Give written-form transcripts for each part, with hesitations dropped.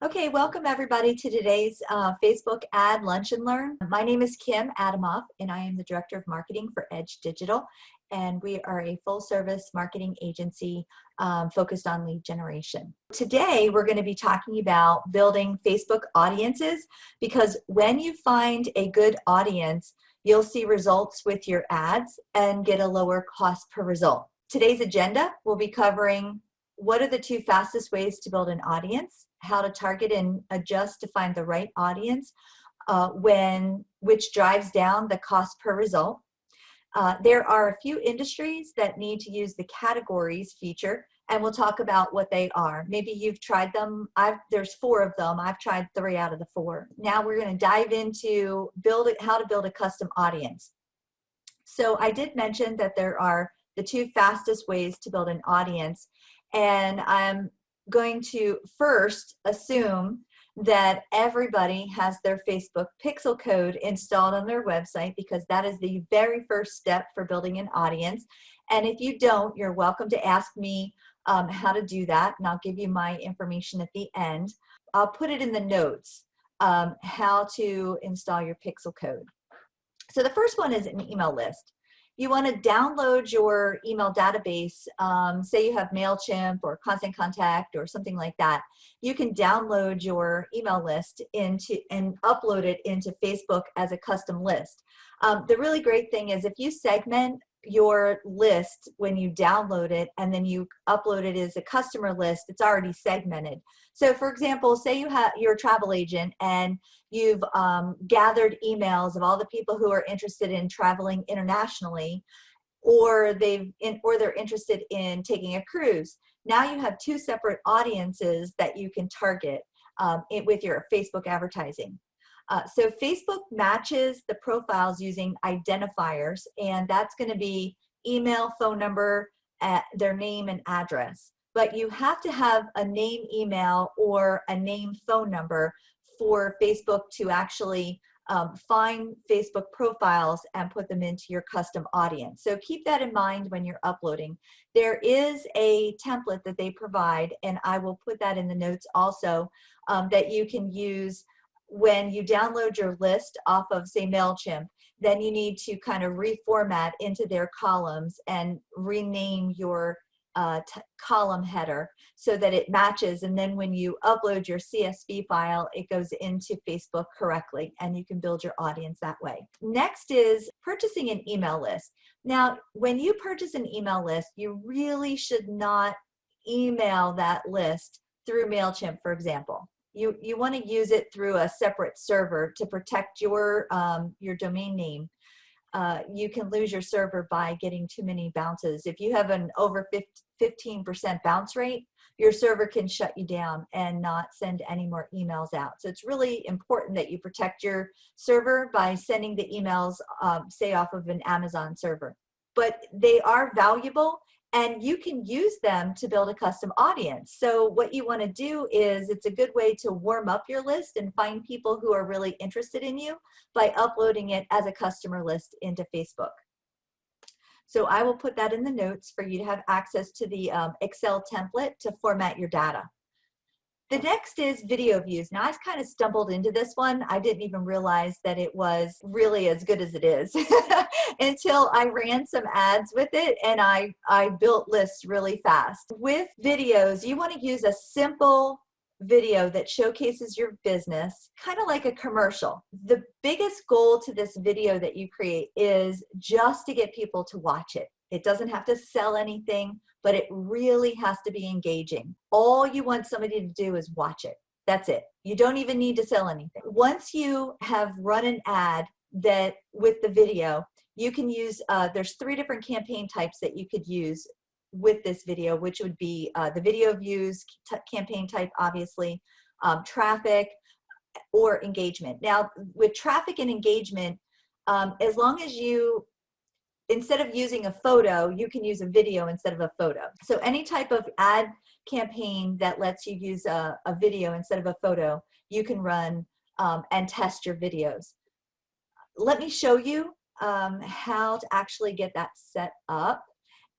Okay, welcome everybody to today's Facebook Ad Lunch and Learn. My name is Kim Adamoff and I am the Director of Marketing for Edge Digital, and we are a full-service marketing agency focused on lead generation. Today we're going to be talking about building Facebook audiences, because when you find a good audience, you'll see results with your ads and get a lower cost per result. Today's agenda will be covering what are the two fastest ways to build an audience, how to target and adjust to find the right audience, which drives down the cost per result. There are a few industries that need to use the categories feature, and we'll talk about what they are. Maybe you've tried them. There's 4 of them. I've tried 3 out of the 4. Now we're going to dive into how to build a custom audience. So I did mention that there are the 2 fastest ways to build an audience, and I'm going to first assume that everybody has their Facebook pixel code installed on their website, because that is the very first step for building an audience. And if you don't, you're welcome to ask me how to do that, and I'll give you my information at the end. I'll put it in the notes, how to install your pixel code. So the first one is an email list. You want to download your email database. Say you have MailChimp or Constant Contact or something like that. You can download your email list and upload it into Facebook as a custom list. The really great thing is if you segment your list when you download it and then you upload it as a customer list, it's already segmented. So for example, say you're a travel agent and you've gathered emails of all the people who are interested in traveling internationally, or they're interested in taking a cruise. Now you have 2 separate audiences that you can target with your Facebook advertising. So Facebook matches the profiles using identifiers, and that's going to be email, phone number, their name and address. But you have to have a name email or a name phone number for Facebook to actually find Facebook profiles and put them into your custom audience. So keep that in mind when you're uploading. There is a template that they provide, and I will put that in the notes also, that you can use when you download your list off of, say, MailChimp. Then you need to kind of reformat into their columns and rename your column header so that it matches, and then when you upload your CSV file, it goes into Facebook correctly, and you can build your audience that way. Next is purchasing an email list. Now, when you purchase an email list, you really should not email that list through MailChimp, for example. You want to use it through a separate server to protect your domain name. You can lose your server by getting too many bounces. If you have an over 15% bounce rate, your server can shut you down and not send any more emails out. So it's really important that you protect your server by sending the emails, say, off of an Amazon server. But they are valuable, and you can use them to build a custom audience. So what you want to do is, it's a good way to warm up your list and find people who are really interested in you by uploading it as a customer list into Facebook. So I will put that in the notes for you to have access to the Excel template to format your data. The next is video views. Now, I kind of stumbled into this one. I didn't even realize that it was really as good as it is until I ran some ads with it, and I built lists really fast. With videos, you want to use a simple video that showcases your business, kind of like a commercial. The biggest goal to this video that you create is just to get people to watch it. It doesn't have to sell anything, but it really has to be engaging. All you want somebody to do is watch it. That's it. You don't even need to sell anything. Once you have run an ad that with the video, you can use, there's 3 different campaign types that you could use with this video, which would be the video views campaign type, obviously, traffic, or engagement. Now, with traffic and engagement, as long as instead of using a photo, you can use a video instead of a photo. So any type of ad campaign that lets you use a video instead of a photo, you can run and test your videos. Let me show you how to actually get that set up.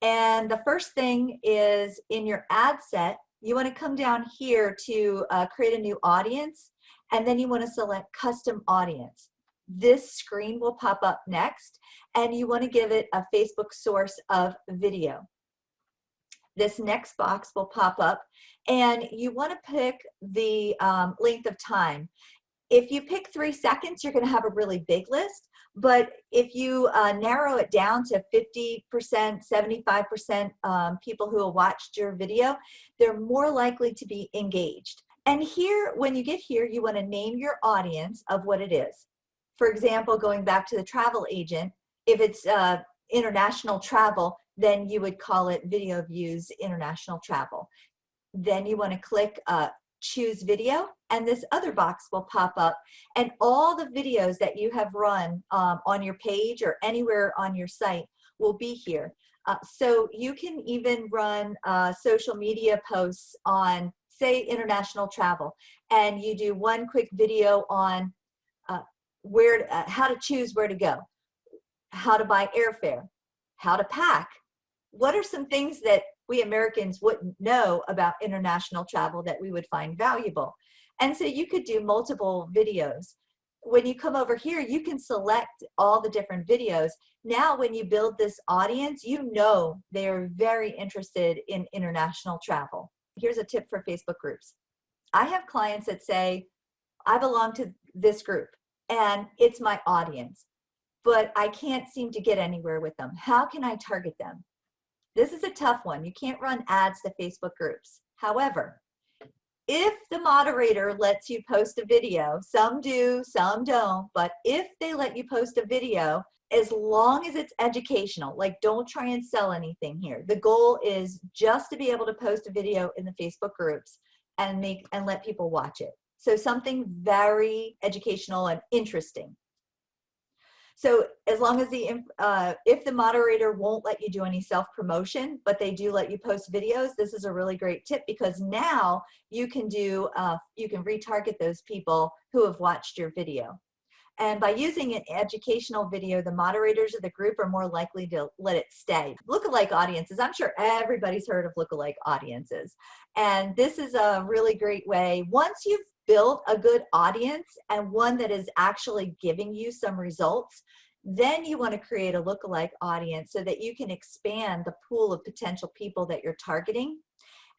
And the first thing is, in your ad set, You want to come down here to create a new audience, and then you want to select custom audience. This screen will pop up next, and you want to give it a Facebook source of video. This next box will pop up, and you want to pick the length of time. If you pick 3 seconds, you're going to have a really big list, but if you narrow it down to 50%, 75% people who have watched your video, they're more likely to be engaged. And here, when you get here, you want to name your audience of what it is. For example, going back to the travel agent, if it's international travel, then you would call it video views international travel. Then you want to click choose video, and this other box will pop up, and all the videos that you have run on your page or anywhere on your site will be here. So you can even run social media posts on, say, international travel, and you do one quick video on how to choose where to go, how to buy airfare, how to pack. What are some things that we Americans wouldn't know about international travel that we would find valuable? And so you could do multiple videos. When you come over here, you can select all the different videos. Now, when you build this audience, you know they're very interested in international travel. Here's a tip for Facebook groups. I have clients that say, I belong to this group and it's my audience, but I can't seem to get anywhere with them. How can I target them? This is a tough one. You can't run ads to Facebook groups. However, if the moderator lets you post a video, some do, some don't, but if they let you post a video, as long as it's educational, like don't try and sell anything here. The goal is just to be able to post a video in the Facebook groups and let people watch it. So something very educational and interesting. So as long as if the moderator won't let you do any self-promotion, but they do let you post videos, this is a really great tip, because now you can retarget those people who have watched your video. And by using an educational video, the moderators of the group are more likely to let it stay. Lookalike audiences, I'm sure everybody's heard of lookalike audiences. And this is a really great way. Once you've built a good audience and one that is actually giving you some results, then you want to create a lookalike audience so that you can expand the pool of potential people that you're targeting.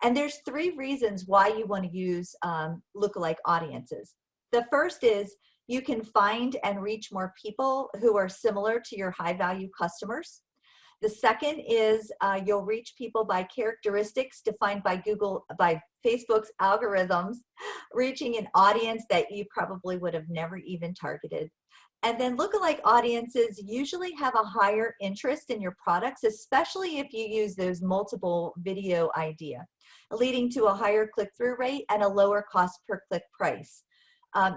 And there's 3 reasons why you want to use lookalike audiences. The first is you can find and reach more people who are similar to your high value customers. The second is you'll reach people by characteristics defined by Facebook's algorithms, reaching an audience that you probably would have never even targeted. And then lookalike audiences usually have a higher interest in your products, especially if you use those multiple video idea, leading to a higher click-through rate and a lower cost per click price.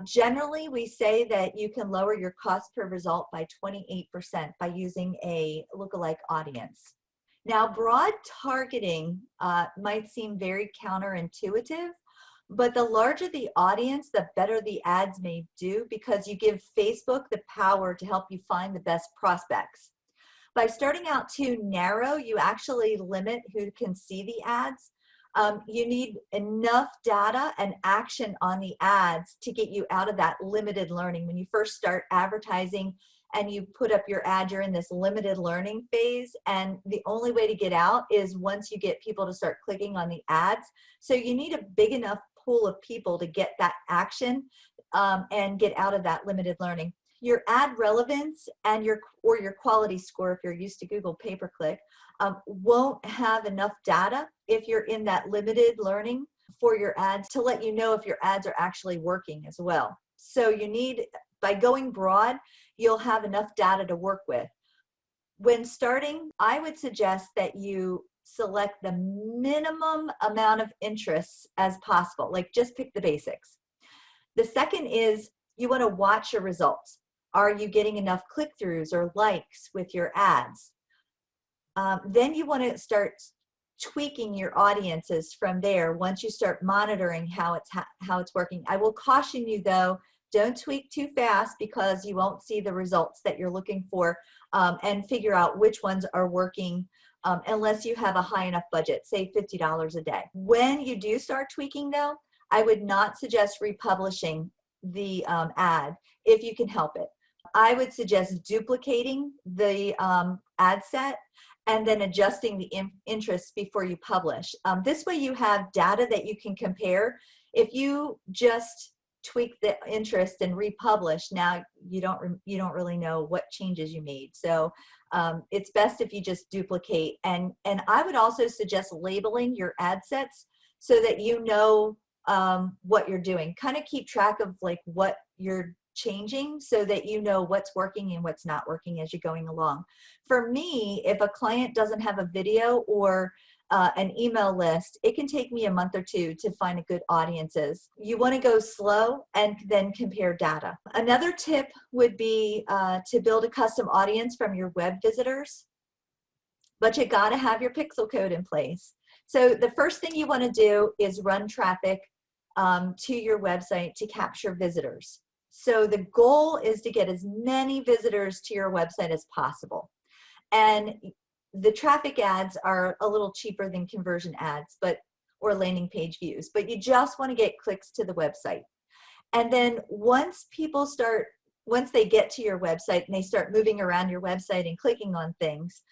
Generally, we say that you can lower your cost per result by 28% by using a lookalike audience. Now, broad targeting might seem very counterintuitive, but the larger the audience, the better the ads may do, because you give Facebook the power to help you find the best prospects. By starting out too narrow, you actually limit who can see the ads. You need enough data and action on the ads to get you out of that limited learning. When you first start advertising and you put up your ad, you're in this limited learning phase, and the only way to get out is once you get people to start clicking on the ads. So you need a big enough pool of people to get that action and get out of that limited learning. Your ad relevance and your quality score, if you're used to Google pay-per-click, won't have enough data if you're in that limited learning for your ads to let you know if your ads are actually working as well. So you need, by going broad, you'll have enough data to work with. When starting, I would suggest that you select the minimum amount of interests as possible, like just pick the basics. The second is you want to watch your results. Are you getting enough click-throughs or likes with your ads? Then you want to start tweaking your audiences from there once you start monitoring how it's working. I will caution you though, don't tweak too fast, because you won't see the results that you're looking for, and figure out which ones are working unless you have a high enough budget, say $50 a day. When you do start tweaking though, I would not suggest republishing the ad if you can help it. I would suggest duplicating the ad set and then adjusting the interests before you publish. This way you have data that you can compare. If you just tweak the interest and republish, now you don't really know what changes you made. So it's best if you just duplicate. And I would also suggest labeling your ad sets so that you know what you're doing. Kind of keep track of like what you're changing so that you know what's working and what's not working as you're going along. For me, if a client doesn't have a video or an email list, it can take me a month or two to find a good audiences. You want to go slow and then compare data. Another tip would be to build a custom audience from your web visitors, but you got to have your pixel code in place. So the first thing you want to do is run traffic to your website to capture visitors. So the goal is to get as many visitors to your website as possible. And the traffic ads are a little cheaper than conversion ads, or landing page views, but you just want to get clicks to the website. And then once they get to your website and they start moving around your website and clicking on things,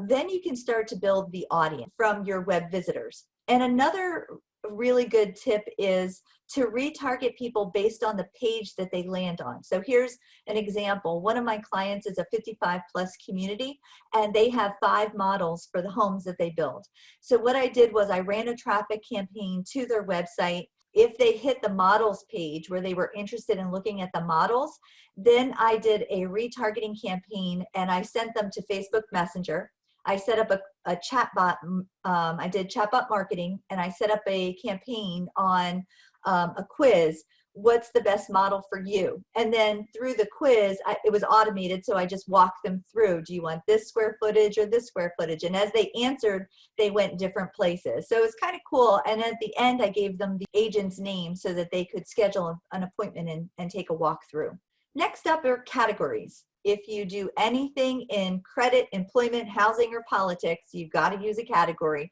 then you can start to build the audience from your web visitors. And another really good tip is to retarget people based on the page that they land on. So here's an example. One of my clients is a 55+ community, and they have 5 models for the homes that they build. So what I did was I ran a traffic campaign to their website. If they hit the models page where they were interested in looking at the models, then I did a retargeting campaign and I sent them to Facebook Messenger. I set up a chatbot, I did chatbot marketing, and I set up a campaign on a quiz. What's the best model for you? And then through the quiz, it was automated, so I just walked them through. Do you want this square footage or this square footage? And as they answered, they went different places. So it's kind of cool. And at the end, I gave them the agent's name so that they could schedule an appointment and take a walk through. Next up are categories. If you do anything in credit, employment, housing, or politics, you've got to use a category.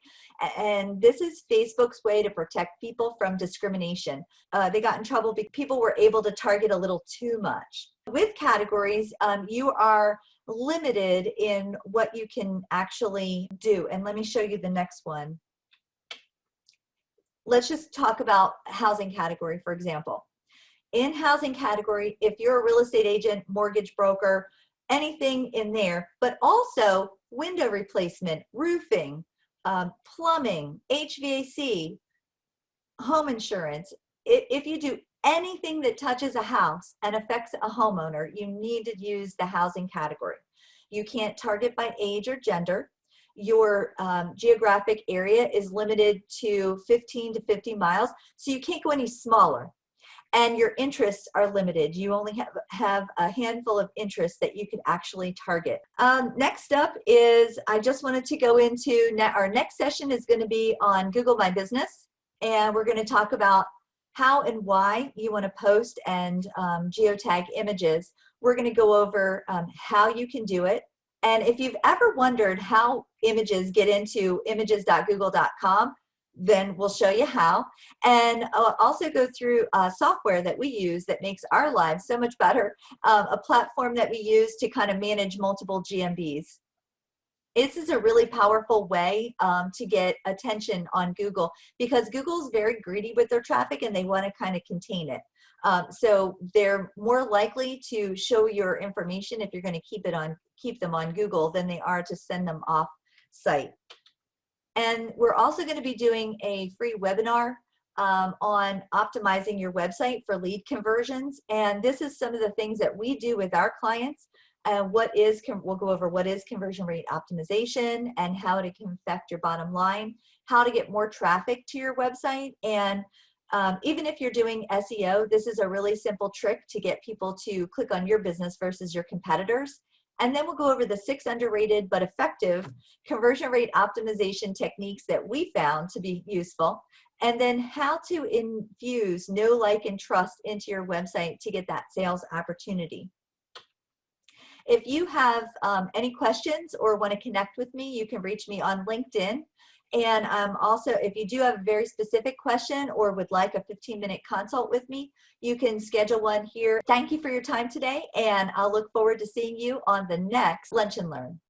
And this is Facebook's way to protect people from discrimination. They got in trouble because people were able to target a little too much. With categories, you are limited in what you can actually do. And let me show you the next one. Let's just talk about housing category, for example. In housing category, if you're a real estate agent, mortgage broker, anything in there, but also window replacement, roofing, plumbing, HVAC, home insurance. If you do anything that touches a house and affects a homeowner, you need to use the housing category. You can't target by age or gender. Your geographic area is limited to 15 to 50 miles, so you can't go any smaller. And your interests are limited. You only have a handful of interests that you can actually target. Next up is, I just wanted to go into, our next session is going to be on Google My Business. And we're going to talk about how and why you want to post and geotag images. We're going to go over how you can do it. And if you've ever wondered how images get into images.google.com, then we'll show you how, and also go through software that we use that makes our lives so much better, a platform that we use to kind of manage multiple GMBs. This is a really powerful way to get attention on Google, because Google's very greedy with their traffic and they want to kind of contain it. So they're more likely to show your information if you're going to keep them on Google than they are to send them off site. And we're also going to be doing a free webinar on optimizing your website for lead conversions. And this is some of the things that we do with our clients. We'll go over what is conversion rate optimization and how it can affect your bottom line, how to get more traffic to your website. And even if you're doing SEO, this is a really simple trick to get people to click on your business versus your competitors. And then we'll go over the 6 underrated but effective conversion rate optimization techniques that we found to be useful, and then how to infuse know, like, and trust into your website to get that sales opportunity. If you have any questions or want to connect with me, you can reach me on LinkedIn. And also, if you do have a very specific question or would like a 15-minute consult with me, you can schedule one here. Thank you for your time today, and I'll look forward to seeing you on the next Lunch and Learn.